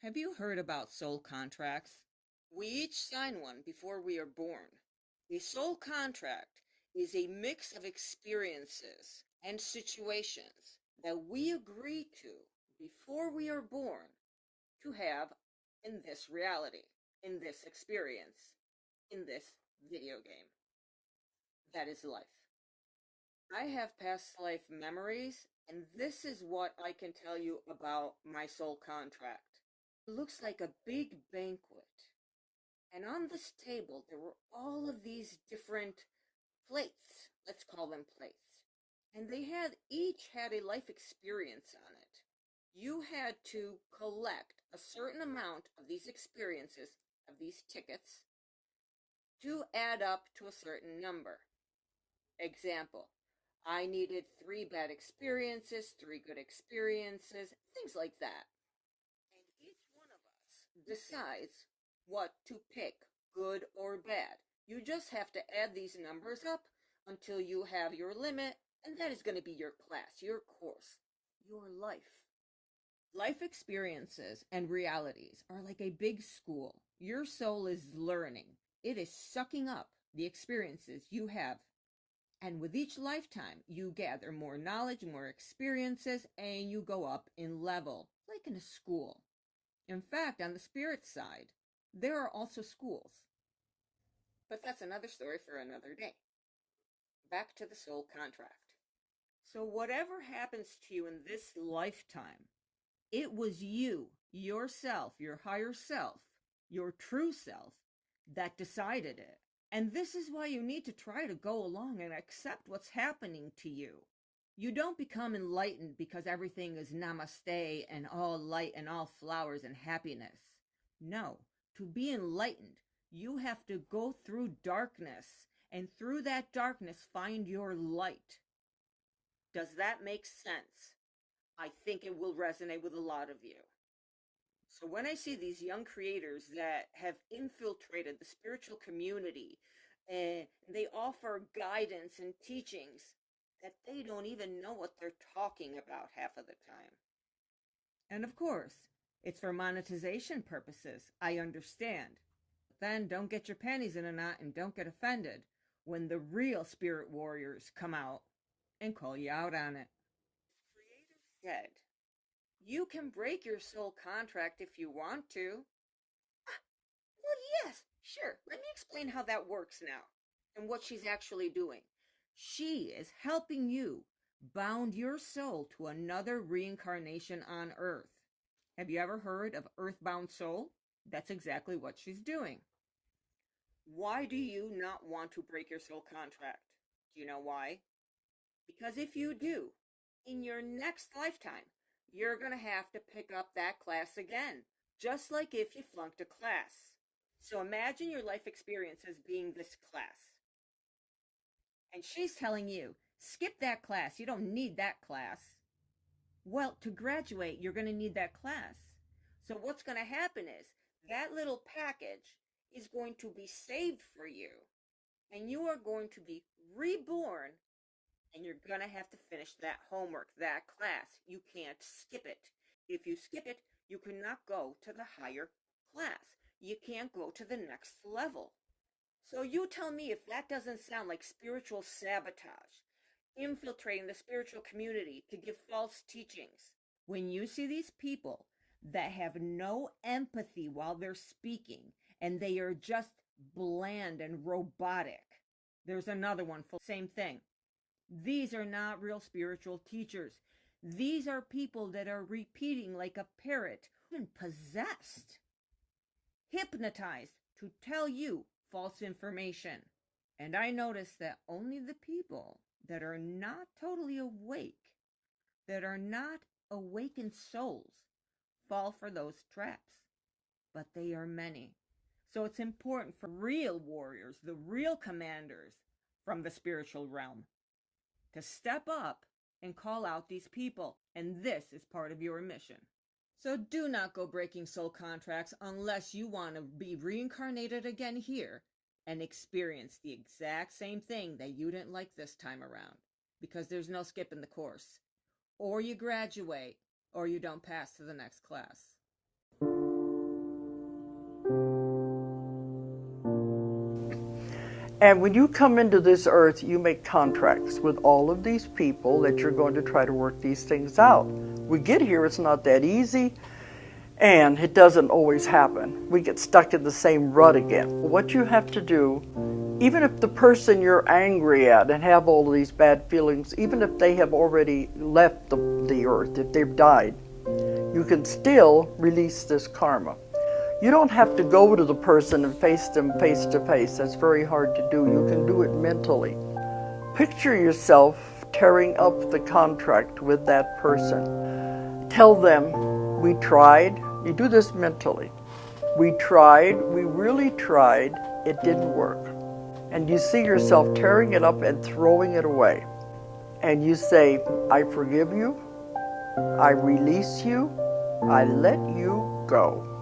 Have you heard about soul contracts? We each sign one before we are born. A soul contract is a mix of experiences and situations that we agree to before we are born to have in this reality, in this experience, in this video game. That is life. I have past life memories, and this is what I can tell you about my soul contract. It looks like a big banquet. And on this table, there were all of these different plates. Let's call them plates. And they each had a life experience on it. You had to collect a certain amount of these experiences, of these tickets, to add up to a certain number. Example, I needed 3 bad experiences, 3 good experiences, things like that. And each one of us decides what to pick, good or bad. You just have to add these numbers up until you have your limit, and that is going to be your class, your course, your life. Life experiences and realities are like a big school. Your soul is learning. It is sucking up the experiences you have. And with each lifetime, you gather more knowledge, more experiences, and you go up in level, like in a school. In fact, on the spirit side, there are also schools. But that's another story for another day. Back to the soul contract. So whatever happens to you in this lifetime, it was you, yourself, your higher self, your true self, that decided it. And this is why you need to try to go along and accept what's happening to you. You don't become enlightened because everything is namaste and all light and all flowers and happiness. No, to be enlightened, you have to go through darkness, and through that darkness find your light. Does that make sense? I think it will resonate with a lot of you. So when I see these young creators that have infiltrated the spiritual community and they offer guidance and teachings that they don't even know what they're talking about half of the time. And of course, it's for monetization purposes. I understand. But then don't get your panties in a knot and don't get offended when the real spirit warriors come out and call you out on it. Creator said, you can break your soul contract if you want to. Well, yes, sure. Let me explain how that works now and what she's actually doing. She is helping you bound your soul to another reincarnation on Earth. Have you ever heard of earthbound soul? That's exactly what she's doing. Why do you not want to break your soul contract? Do you know why? Because if you do, in your next lifetime, you're going to have to pick up that class again, just like if you flunked a class. So imagine your life experience as being this class. And she's telling you, skip that class. You don't need that class. Well, to graduate, you're going to need that class. So what's going to happen is that little package is going to be saved for you. And you are going to be reborn. And you're going to have to finish that homework, that class. You can't skip it. If you skip it, you cannot go to the higher class. You can't go to the next level. So you tell me if that doesn't sound like spiritual sabotage, infiltrating the spiritual community to give false teachings. When you see these people that have no empathy while they're speaking, and they are just bland and robotic. There's another one for the same thing. These are not real spiritual teachers. These are people that are repeating like a parrot, even possessed, hypnotized to tell you false information. And I notice that only the people that are not totally awake, that are not awakened souls, fall for those traps. But they are many. So it's important for real warriors, the real commanders from the spiritual realm, to step up and call out these people. And this is part of your mission. So do not go breaking soul contracts unless you want to be reincarnated again here and experience the exact same thing that you didn't like this time around. Because there's no skipping the course. Or you graduate, or you don't pass to the next class. And when you come into this earth, you make contracts with all of these people that you're going to try to work these things out. We get here, it's not that easy, and it doesn't always happen. We get stuck in the same rut again. What you have to do, even if the person you're angry at and have all of these bad feelings, even if they have already left the earth, if they've died, you can still release this karma. You don't have to go to the person and face them face to face. That's very hard to do. You can do it mentally. Picture yourself tearing up the contract with that person. Tell them, we tried. You do this mentally. We tried, we really tried, it didn't work. And you see yourself tearing it up and throwing it away. And you say, I forgive you, I release you, I let you go.